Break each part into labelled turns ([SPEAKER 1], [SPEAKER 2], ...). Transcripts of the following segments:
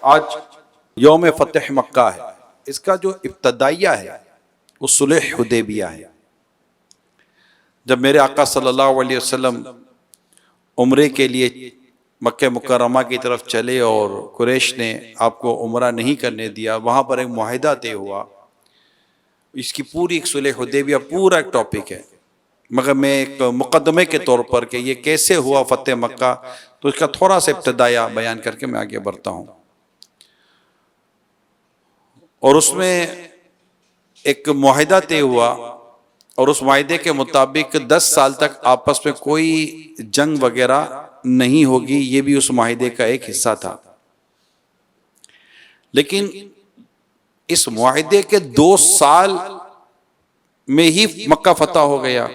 [SPEAKER 1] آج یوم فتح مکہ ہے، اس کا جو ابتدائیہ ہے وہ صلح حدیبیہ ہے۔ جب میرے آقا صلی اللہ علیہ وسلم عمرے کے لیے مکہ مکرمہ کی طرف چلے اور قریش نے آپ کو عمرہ نہیں کرنے دیا، وہاں پر ایک معاہدہ طے ہوا۔ اس کی پوری ایک صلح حدیبیہ پورا ایک ٹاپک ہے، مگر میں ایک مقدمے کے طور پر کہ یہ کیسے ہوا فتح مکہ، تو اس کا تھوڑا سا ابتدائیہ بیان کر کے میں آگے بڑھتا ہوں۔ اور اس میں ایک معاہدہ طے ہوا، اور اس معاہدے کے مطابق 10 سال تک آپس میں کوئی جنگ وغیرہ نہیں ہوگی، یہ بھی اس معاہدے کا ایک حصہ تھا۔ لیکن اس معاہدے کے 2 سال میں ہی مکہ فتح ہو گیا،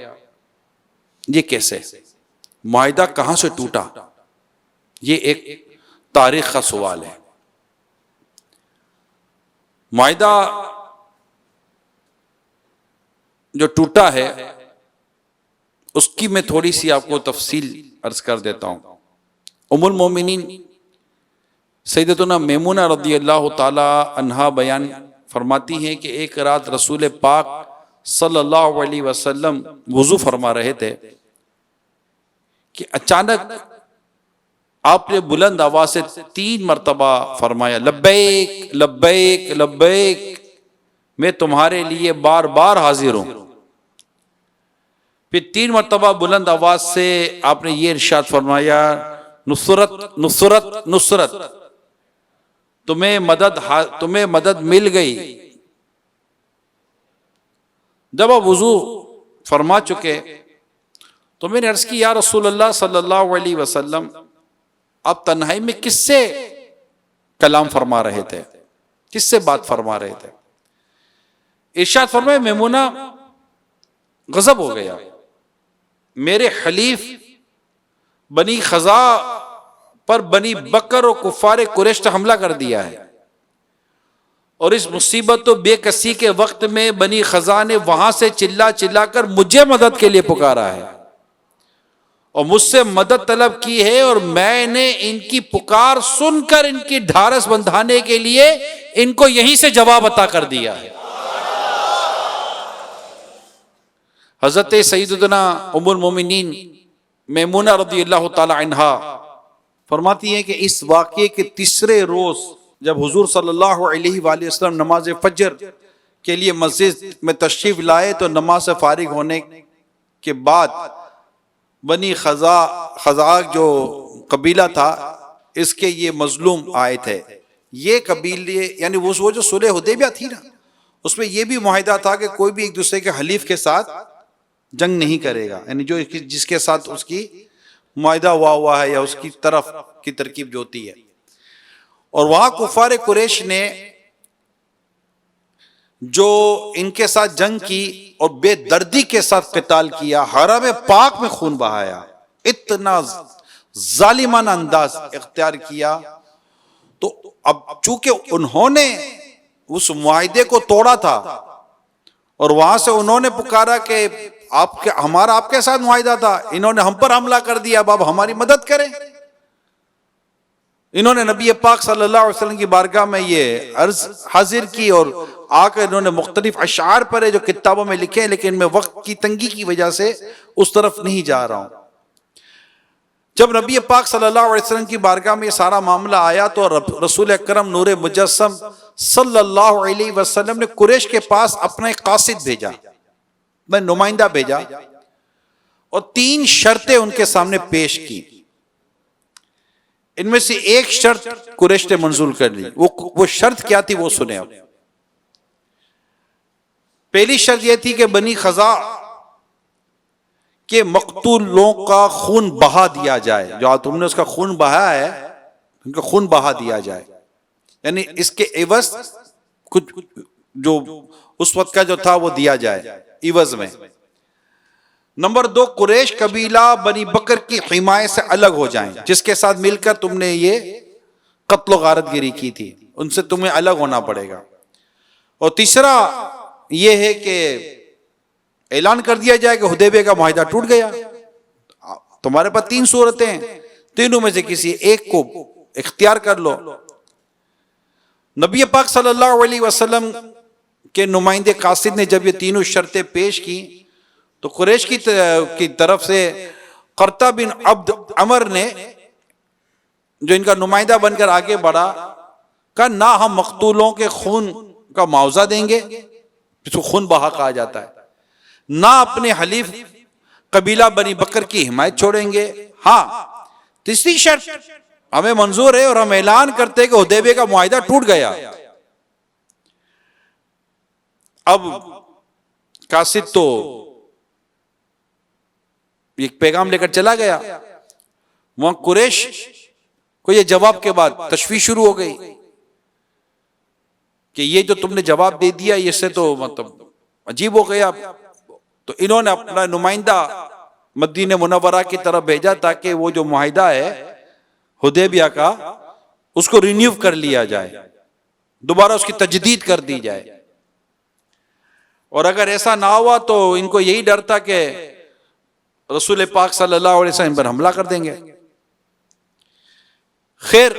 [SPEAKER 1] یہ کیسے؟ معاہدہ کہاں سے ٹوٹا؟ یہ ایک تاریخ کا سوال ہے۔ معاہدہ جو ٹوٹا ہے اس کی میں تھوڑی سی آپ کو تفصیل عرض کر دیتا ہوں۔ ام المومنین سیدتنا میمونہ رضی اللہ تعالی عنہا بیان فرماتی ہیں کہ ایک رات رسول پاک صلی اللہ علیہ وسلم وضو فرما رہے تھے کہ اچانک آپ نے بلند آواز سے 3 مرتبہ فرمایا، لبیک لبیک لبیک، میں تمہارے لیے بار بار حاضر ہوں۔ پھر 3 مرتبہ بلند آواز سے آپ نے یہ ارشاد فرمایا، نصرت نصرت نصرت، تمہیں مدد مل گئی۔ جب آپ وضو فرما چکے تو میں نے عرض کی، یا رسول اللہ صلی اللہ علیہ وسلم، آپ تنہائی میں کس سے کلام فرما رہے تھے، کس سے بات فرما رہے تھے؟ ارشاد فرمایا، میمونہ غضب ہو گیا، میرے حلیف بنی خزاع پر بنی بکر و کفار قریش نے حملہ کر دیا ہے، اور اس مصیبت و بے کسی کے وقت میں بنی خزاع نے وہاں سے چلا چلا کر مجھے مدد کے لیے پکارا ہے اور مجھ سے مدد طلب کی ہے، اور میں نے ان کی پکار سن کر ان کی ڈھارس بندھانے کے لیے ان کو یہیں سے جواب عطا کر دیا ہے۔ حضرت سیدتنا ام المومنین میمونہ رضی اللہ تعالی عنہا فرماتی ہیں کہ اس واقعے کے 3رے روز جب حضور صلی اللہ علیہ وآلہ وسلم نماز فجر کے لیے مسجد میں تشریف لائے تو نماز سے فارغ ہونے کے بعد بنی خزاع جو قبیلہ تھا اس کے یہ مظلوم آئے تھے۔ یہ قبیلے یعنی وہ جو صلح حدیبیہ تھی نا، اس میں یہ بھی معاہدہ تھا کہ کوئی بھی ایک دوسرے کے حلیف کے ساتھ جنگ نہیں کرے گا، یعنی جو جس کے ساتھ اس کی معاہدہ ہوا ہے یا اس کی طرف کی ترکیب جو ہوتی ہے۔ اور وہاں کفار قریش نے جو ان کے ساتھ جنگ کی اور بے دردی کے ساتھ قتال کیا، حرم پاک میں خون بہایا، اتنا ظالمانہ انداز اختیار کیا، تو اب چونکہ انہوں نے اس معاہدے کو توڑا تھا اور وہاں سے انہوں نے پکارا کہ ہمارا آپ کے ساتھ معاہدہ تھا، انہوں نے ہم پر حملہ کر دیا، اب ہماری مدد کریں۔ انہوں نے نبی پاک صلی اللہ علیہ وسلم کی بارگاہ میں یہ عرض حاضر کی اور آ کر انہوں نے مختلف اشعار پڑھے جو کتابوں میں لکھے ہیں، لیکن میں وقت کی تنگی کی وجہ سے اس طرف نہیں جا رہا ہوں۔ جب نبی پاک صلی اللہ علیہ وسلم کی بارگاہ میں یہ سارا معاملہ آیا تو رسول اکرم نور مجسم صلی اللہ علیہ وسلم نے قریش کے پاس اپنا ایک قاصد بھیجا، میں نمائندہ بھیجا، اور 3 شرطیں ان کے سامنے پیش کی۔ ان میں سے ایک شرط قریش نے منظور کر لی۔ وہ شرط کیا تھی وہ سنیں اب۔ پہلی شرط یہ تھی کہ بنی خزاع کے مقتول لوگوں کا خون بہا دیا جائے، جو تم نے اس کا خون بہایا ہے ان کا خون بہا دیا جائے، یعنی اس کے عوض کچھ جو اس وقت کا جو تھا وہ دیا جائے عوض میں۔ نمبر 2، قریش قبیلہ بنی بکر کی حمایت سے الگ ہو جائیں، جس کے ساتھ مل کر تم نے یہ قتل و غارت گیری کی تھی، ان سے تمہیں الگ ہونا پڑے گا۔ اور تیسرا یہ ہے کہ اعلان کر دیا جائے کہ حدیبیہ کا معاہدہ ٹوٹ گیا۔ تمہارے پاس 3 صورتیں ہیں، تینوں میں سے کسی ایک کو اختیار کر لو۔ نبی پاک صلی اللہ علیہ وسلم کے نمائندے قاصد نے جب یہ تینوں شرطیں پیش کی تو قریش کی طرف سے قرطہ بن عبد عمر نے جو ان کا نمائندہ بن کر آگے بڑھا کہا نہ ہم مقتولوں کے خون کا معاوضہ دیں گے، اس کو خون بہا کہا جاتا ہے، نہ اپنے حلیف قبیلہ بنی بکر کی حمایت چھوڑیں گے، ہاں تیسری شرط ہمیں منظور ہے اور ہم اعلان کرتے کہ حدیبیہ کا معاہدہ ٹوٹ گیا۔ اب قاصد تو ایک پیغام لے کر چلا گیا، وہاں قریش کو یہ جواب کے بعد تشویش شروع ہو گئی کہ یہ جو تم نے جواب دے دیا اس سے تو مطلب عجیب ہو گیا۔ تو انہوں نے اپنا نمائندہ مدینہ منورہ کی طرف بھیجا تاکہ وہ جو معاہدہ ہے حدیبیہ کا اس کو رینیو کر لیا جائے، دوبارہ اس کی تجدید کر دی جائے، اور اگر ایسا نہ ہوا تو ان کو یہی ڈر تھا کہ رسول پاک صلی اللہ علیہ وسلم پر حملہ کر دیں گے۔ خیر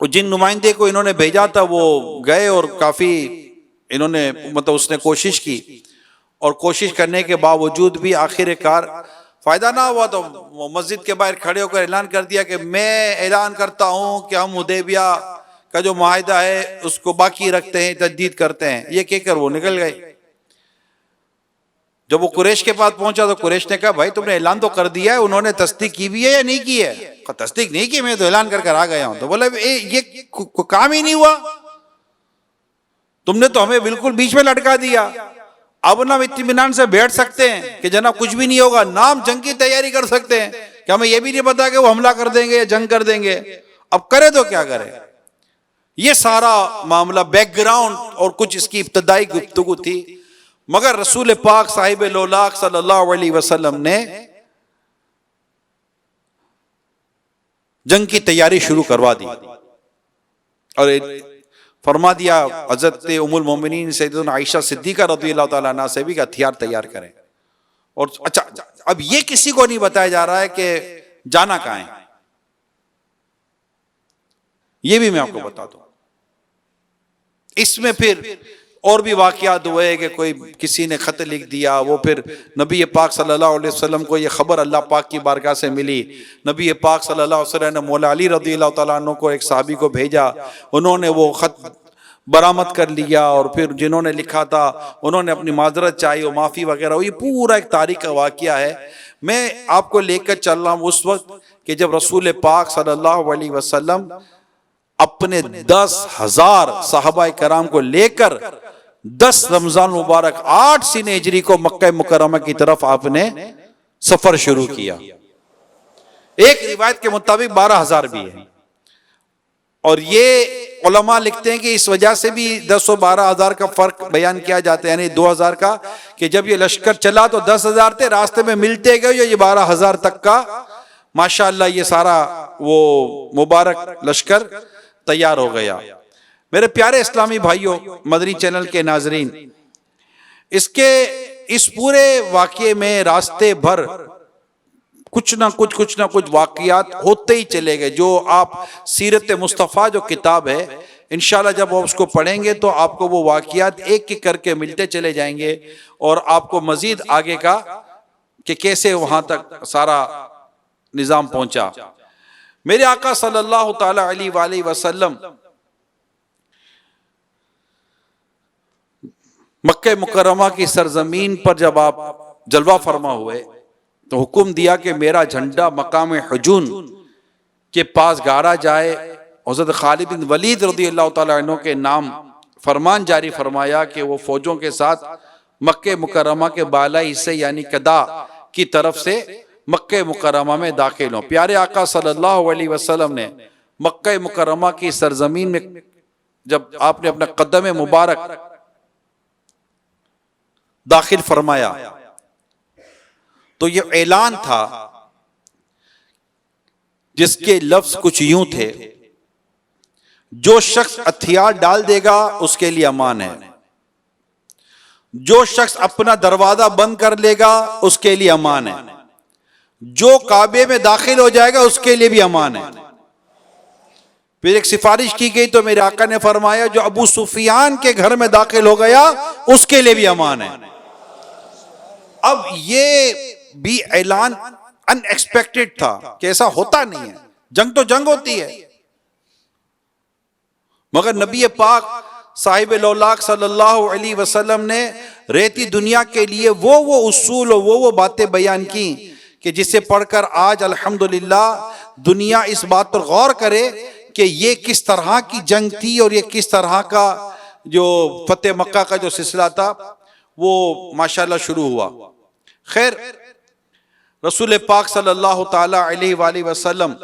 [SPEAKER 1] وہ جن نمائندے کو انہوں نے بھیجا تھا وہ گئے اور کافی انہوں نے مطلب اس نے کوشش کی، اور کوشش کرنے کے باوجود بھی آخر کار فائدہ نہ ہوا تو وہ مسجد کے باہر کھڑے ہو کر اعلان کر دیا کہ میں اعلان کرتا ہوں کہ ہم حدیبیہ کا جو معاہدہ ہے اس کو باقی رکھتے ہیں، تجدید کرتے ہیں۔ یہ کہہ کر وہ نکل گئے۔ جب وہ قریش کے پاس پہنچا تو قریش نے کہا بھائی تم نے اعلان تو کر دیا ہے، انہوں نے تصدیق کی بھی ہے یا نہیں کی ہے؟ تصدیق نہیں کی، میں تو اعلان کر کر آ گیا ہوں۔ تو بولا یہ کام ہی نہیں ہوا، تم نے تو ہمیں بالکل بیچ میں لٹکا دیا۔ اب ہم اطمینان سے بیٹھ سکتے ہیں کہ جناب کچھ بھی نہیں ہوگا، نام جنگ کی تیاری کر سکتے ہیں کہ ہمیں یہ بھی نہیں پتا کہ وہ حملہ کر دیں گے یا جنگ کر دیں گے، اب کرے تو کیا کرے۔ یہ سارا معاملہ بیک گراؤنڈ اور کچھ اس کی ابتدائی گفتگو تھی، مگر رسول پاک صاحب لولاک صلی اللہ علیہ وسلم نے جنگ کی تیاری شروع کروا دی اور فرما دیا حضرت ام المومنین سیدنا عائشہ صدیقہ رضی اللہ تعالیٰ عنہ سے بھی کہ ہتھیار تیار کریں۔ اور اچھا اب یہ کسی کو نہیں بتایا جا رہا ہے کہ جانا کہاں ہے، یہ بھی میں آپ کو بتا دوں۔ اس میں پھر اور بھی واقعات ہوئے کہ کوئی کسی نے خط لکھ دیا، وہ پھر نبی پاک صلی اللہ علیہ وسلم کو یہ خبر اللہ پاک کی بارگاہ سے ملی، نبی پاک صلی اللہ علیہ وسلم نے مولا علی رضی اللہ تعالیٰ عنہ کو ایک صحابی کو بھیجا، انہوں نے وہ خط برآمد کر لیا، اور پھر جنہوں نے لکھا تھا انہوں نے اپنی معذرت چاہی اور معافی وغیرہ، یہ پورا ایک تاریخ کا واقعہ ہے۔ میں آپ کو لے کر چل رہا ہوں اس وقت کہ جب رسول پاک صلی اللہ علیہ وسلم اپنے 10,000 صحابہ کرام کو لے کر 10 رمضان مبارک 8 سن ہجری کو مکہ مکرمہ کی طرف آپ نے سفر شروع کیا۔ ایک روایت کے مطابق 12,000 بھی ہے، اور یہ علماء لکھتے ہیں کہ اس وجہ سے بھی 10 و 12,000 کا فرق بیان کیا جاتا ہے، یعنی 2,000 کا، کہ جب یہ لشکر چلا تو 10,000 تھے، راستے میں ملتے گئے یہ 12,000 تک کا ماشاءاللہ یہ سارا وہ مبارک لشکر تیار ہو گیا۔ میرے پیارے اسلامی بھائیوں، مدنی چینل کے ناظرین، اس پورے واقعے میں راستے بھر کچھ نہ کچھ واقعات ہوتے ہی چلے گئے، جو آپ سیرت مصطفیٰ جو کتاب ہے انشاءاللہ جب آپ اس کو پڑھیں گے تو آپ کو وہ واقعات ایک ایک کر کے ملتے چلے جائیں گے، اور آپ کو مزید آگے کا کہ کیسے وہاں تک سارا نظام پہنچا۔ میرے آقا صلی اللہ تعالی علیہ وآلہ وسلم مکہ مکرمہ کی سرزمین پر جب آپ جلوہ فرما ہوئے تو حکم دیا کہ میرا جھنڈا مقام حجون کے پاس گاڑا جائے۔ حضرت خالد بن ولید رضی اللہ تعالیٰ عنہ کے نام فرمان جاری فرمایا کہ وہ فوجوں کے ساتھ مکہ مکرمہ کے بالائی حصے یعنی قدا کی طرف سے مکہ مکرمہ میں داخل ہوں۔ پیارے آقا صلی اللہ علیہ وسلم نے مکہ مکرمہ کی سرزمین میں جب آپ نے اپنا قدم مبارک داخل فرمایا تو یہ اعلان تھا جس کے لفظ کچھ یوں تھے: جو شخص ہتھیار ڈال دے گا اس کے لیے امان ہے، جو شخص اپنا دروازہ بند کر لے گا اس کے لیے امان ہے، جو کعبے میں داخل ہو جائے گا اس کے لیے بھی امان ہے۔ پھر ایک سفارش کی گئی تو میرے آقا نے فرمایا جو ابو سفیان کے گھر میں داخل ہو گیا اس کے لیے بھی امان ہے۔ اب یہ بھی اعلان ان ایکسپیکٹڈ تھا کہ ایسا ہوتا نہیں ہے، جنگ تو جنگ ہوتی ہے، مگر نبی پاک صاحب لولاک صلی اللہ علیہ وسلم نے رہتی دنیا کے لیے وہ اصول اور وہ باتیں بیان کی کہ جسے پڑھ کر آج الحمدللہ دنیا اس بات پر غور کرے کہ یہ کس طرح کی جنگ تھی اور یہ کس طرح کا جو فتح مکہ کا جو سلسلہ تھا وہ ماشاءاللہ شروع ہوا۔ خیر، رسول پاک صلی اللہ تعالی علیہ وآلہ وسلم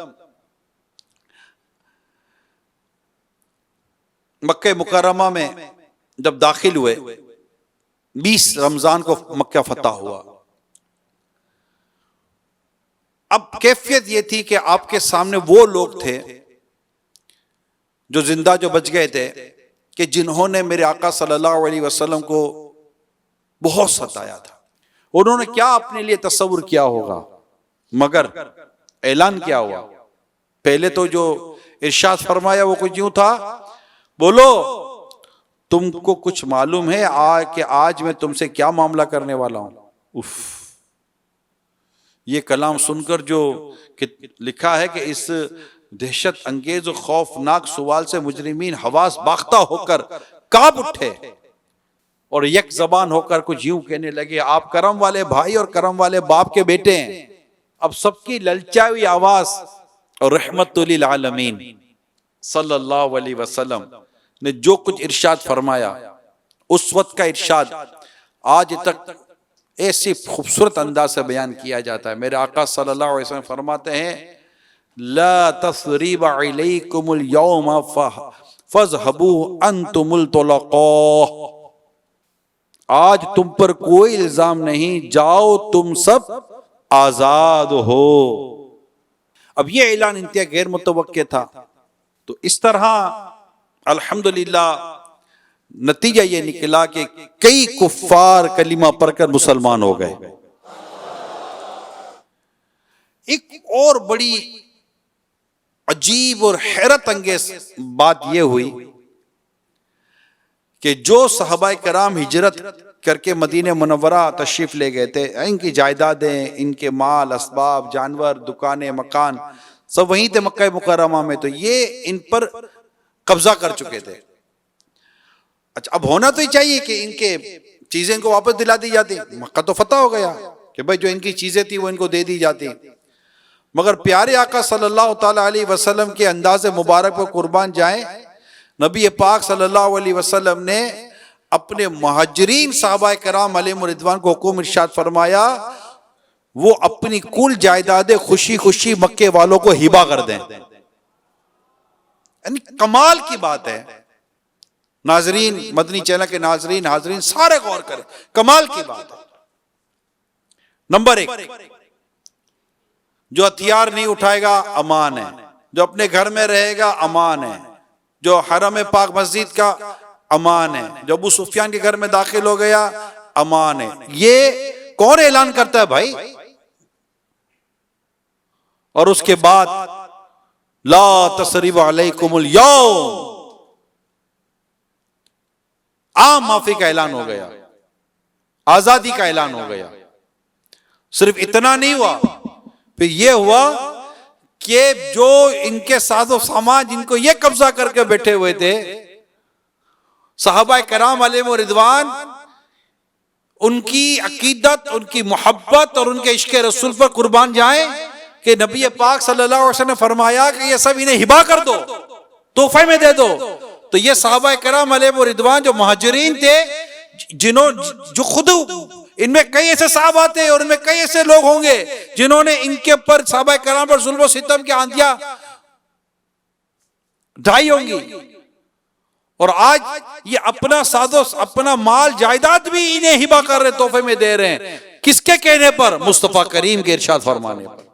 [SPEAKER 1] مکہ مکرمہ میں جب داخل ہوئے، 20 رمضان کو مکہ فتح ہوا۔ اب کیفیت یہ تھی کہ آپ کے سامنے وہ لوگ تھے جو زندہ جو بچ گئے تھے کہ جنہوں نے میرے آقا صلی اللہ علیہ وسلم کو بہت ستایا تھا۔ انہوں نے کیا اپنے لیے تصور کیا ہوگا، مگر اعلان کیا ہوا۔ پہلے تو جو ارشاد فرمایا وہ کچھ یوں تھا، بولو تم کو کچھ معلوم ہے کہ آج میں تم سے کیا معاملہ کرنے والا ہوں۔ اف، یہ کلام سن کر جو لکھا ہے کہ اس دہشت انگیز و خوفناک سوال سے مجرمین حواس باختہ ہو کر کانپ اٹھے اور یک زبان ہو کر کچھ یوں کہنے لگے، آپ کرم والے بھائی اور کرم والے باپ کے بیٹے ہیں۔ اب سب کی للچائی آواز اور رحمت للعالمین صلی اللہ علیہ وسلم نے جو کچھ ارشاد فرمایا، اس وقت کا ارشاد آج تک ایسی خوبصورت انداز سے بیان کیا جاتا ہے۔ میرے آقا صلی اللہ علیہ وسلم فرماتے ہیں، لا تثریب علیکم اليوم فاذهبوا انتم الطلقاء، آج تم پر کوئی الزام نہیں، جاؤ تم سب آزاد ہو۔ اب یہ اعلان انتہائی غیر متوقع تھا، تو اس طرح الحمدللہ نتیجہ یہ نکلا کہ کئی کفار کلمہ پڑھ کر مسلمان ہو گئے۔ ایک اور بڑی عجیب اور حیرت انگیز بات یہ ہوئی کہ جو صحابہ کرام ہجرت کر کے مدینہ منورہ تشریف لے گئے تھے، ان کی جائیدادیں، ان کے مال اسباب، جانور، دکانیں، مکان سب وہیں تھے مکہ مکرمہ میں، تو یہ ان پر قبضہ کر چکے تھے۔ اچھا، اب ہونا تو ہی چاہیے کہ ان کے چیزیں ان کو واپس دلا دی جاتی، مکہ تو فتح ہو گیا کہ بھائی جو ان کی چیزیں تھی وہ ان کو دے دی جاتی، مگر پیارے آقا صلی اللہ تعالی علیہ وسلم کے انداز مبارک پر قربان جائیں، نبی پاک صلی اللہ علیہ وسلم نے اپنے مہاجرین صحابہ کرام علیہم رضوان کو حکم ارشاد فرمایا وہ اپنی کل جائیدادیں خوشی خوشی مکے والوں کو ہبہ کر دیں۔ یعنی کمال کی بات ہے، ناظرین، مدنی چینل کے ناظرین حاضرین سارے غور کریں، کمال کی بات ہے۔ نمبر 1، جو ہتھیار نہیں اٹھائے گا امان ہے، جو اپنے گھر میں رہے گا امان ہے، جو حرم پاک مسجد کا امان ہے، جو ابو سفیان کے گھر میں داخل ہو گیا امان ہے۔ یہ کون اعلان کرتا ہے بھائی؟ اور اس کے بعد لا تثریب علیکم اليوم، عام معافی کا اعلان ہو گیا، آزادی کا اعلان ہو گیا۔ صرف اتنا نہیں ہوا، پھر یہ ہوا کہ جو ان کے ساز و سامان جن کو یہ قبضہ کر کے بیٹھے ہوئے تھے صحابہ کرام علیہم رضوان، ان کی عقیدت، ان کی محبت اور ان کے عشق رسول پر قربان جائیں کہ نبی پاک صلی اللہ علیہ وسلم نے فرمایا کہ یہ سب انہیں ہبہ کر دو، تحفے میں دے دو۔ تو یہ صحابہ کرام علیہم رضوان جو مہاجرین تھے، جو خود ان میں کئی ایسے صحابہ تھے اور ان میں کئی ایسے لوگ ہوں گے جنہوں نے ان کے پر صحابہ کرام پر ظلم و ستم کی آندیاں ڈھائی ہوں گی، اور آج یہ اپنا مال جائیداد بھی انہیں ہبہ کر رہے، تحفے میں دے رہے ہیں۔ کس کے کہنے پر؟ مصطفیٰ کریم کے ارشاد فرمانے پر۔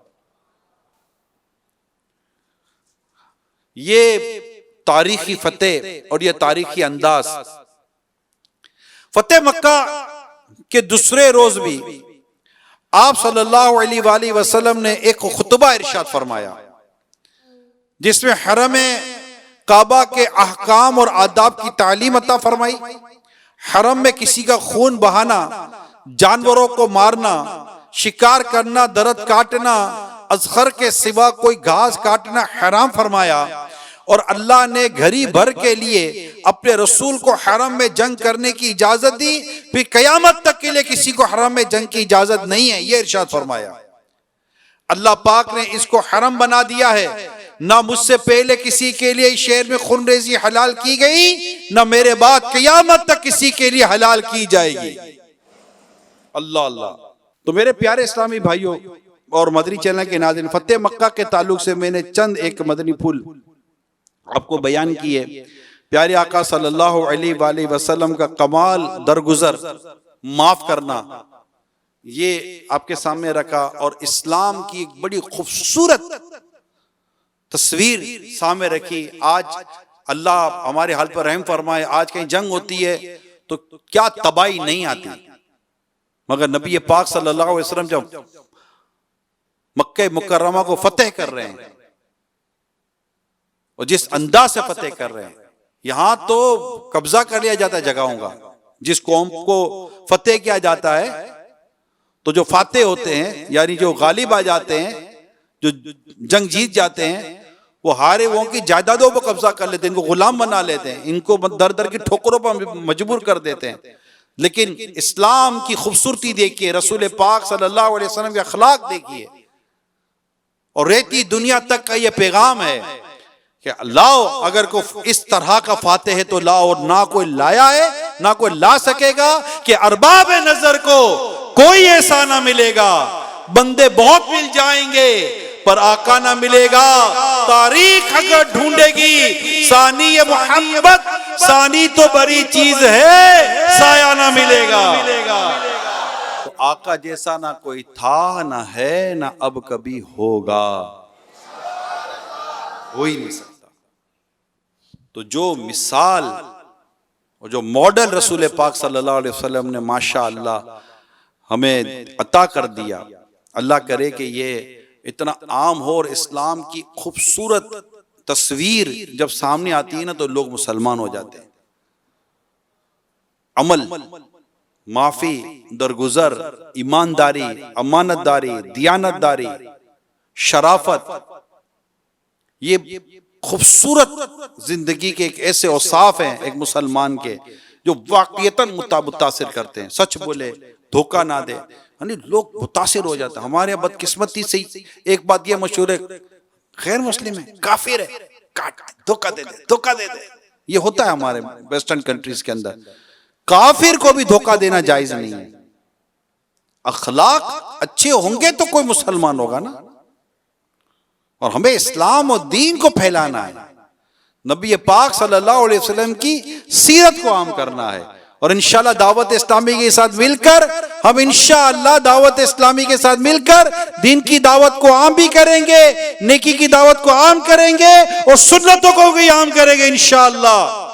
[SPEAKER 1] یہ تاریخی فتح اور یہ تاریخی انداز۔ فتح مکہ کے دوسرے روز بھی آپ صلی اللہ علیہ وآلہ وسلم نے ایک خطبہ ارشاد فرمایا جس میں حرم کعبہ کے احکام اور آداب کی تعلیم عطا فرمائی، حرم میں کسی کا خون بہانا، جانوروں کو مارنا، شکار کرنا، درخت کاٹنا، اذخر کے سوا کوئی گھاس کاٹنا حرام فرمایا، اور اللہ نے گھڑی بھر کے لیے اپنے رسول کو حرم میں جنگ کرنے کی اجازت دی، پھر قیامت تک کے لیے کسی کو حرم میں جنگ کی اجازت نہیں ہے، یہ ارشاد فرمایا۔ اللہ پاک نے اس کو حرم بنا دیا ہے، نہ مجھ سے پہلے کسی کے لیے اس شہر میں خون ریزی حلال کی گئی، نہ میرے بعد قیامت تک کسی کے لیے حلال کی جائے گی۔ اللہ اللہ۔ تو میرے پیارے اسلامی بھائیوں اور مدنی چینل کے ناظرین، فتح مکہ کے تعلق سے میں نے چند ایک مدنی پھول آپ کو بیان کیے۔ پیارے آقا صلی اللہ علیہ وآلہ وسلم کا کمال درگزر، معاف کرنا، یہ آپ کے سامنے رکھا، اور اسلام کی ایک بڑی خوبصورت تصویر سامنے رکھی۔ آج اللہ ہمارے حال پر رحم فرمائے، آج کہیں جنگ ہوتی ہے تو کیا تباہی نہیں آتی، مگر نبی پاک صلی اللہ علیہ وسلم جب مکہ مکرمہ کو فتح کر رہے ہیں، اور جس انداز سے فتح کر رہے ہیں، یہاں تو قبضہ کر لیا جاتا ہے جگہوں کا، جس قوم کو فتح کیا جاتا ہے تو جو فاتح ہوتے ہیں، یعنی جو غالب آ جاتے ہیں، جو جنگ جیت جاتے ہیں، وہ ہارے وہ کی جائیدادوں پر قبضہ کر لیتے ہیں، ان کو غلام بنا لیتے ہیں، ان کو در در کی ٹھوکروں پر مجبور کر دیتے ہیں۔ لیکن اسلام کی خوبصورتی دیکھیے، رسول پاک صلی اللہ علیہ وسلم کے اخلاق دیکھیے، اور رہتی دنیا تک کا یہ پیغام ہے کہ لاؤ، اگر کوئی اس طرح کا فاتح ہے تو لاؤ، اور نہ کوئی لایا ہے نہ کوئی لا سکے گا، کہ ارباب نظر کو کوئی ایسا نہ ملے گا، بندے بہت مل جائیں گے پر آقا نہ ملے گا، تاریخ اگر ڈھونڈے گی ثانی محبت، ثانی تو بڑی چیز ہے، سایہ نہ ملے گا۔ تو آقا جیسا نہ کوئی تھا، نہ ہے، نہ اب کبھی ہوگا، ہو ہی نہیں سکتا۔ تو جو مثال اور جو ماڈل رسول پاک صلی اللہ علیہ وسلم نے ماشاءاللہ ہمیں عطا کر دیا، اللہ کرے کہ یہ اتنا عام ہو، اور اسلام کی خوبصورت تصویر جب سامنے آتی ہے نا تو لوگ مسلمان ہو جاتے ہیں۔ عمل، معافی، درگزر، ایمانداری، امانت داری، دیانت داری، شرافت، یہ خوبصورت زندگی کے ایک ایسے اوصاف ہیں ایک مسلمان کے جو واقعیتاً متاثر کرتے ہیں۔ سچ بولے، دھوکہ نہ دے، یعنی لوگ متاثر ہو جاتے ہیں۔ ہمارے بدقسمتی سے ایک بات یہ مشہور ہے، غیر مسلم ہے، کافر ہے، دھوکہ دے دے، دھوکہ دے دے، یہ ہوتا ہے ہمارے ویسٹرن کنٹریز کے اندر۔ کافر کو بھی دھوکہ دینا جائز نہیں ہے۔ اخلاق اچھے ہوں گے تو کوئی مسلمان ہوگا نا، اور ہمیں اسلام اور دین کو پھیلانا ہے، نبی پاک صلی اللہ علیہ وسلم کی سیرت کو عام کرنا ہے، اور انشاءاللہ دعوت اسلامی کے ساتھ مل کر ہم انشاءاللہ دعوت اسلامی کے ساتھ مل کر دین کی دعوت کو عام بھی کریں گے، نیکی کی دعوت کو عام کریں گے، اور سنتوں کو بھی عام کریں گے انشاءاللہ۔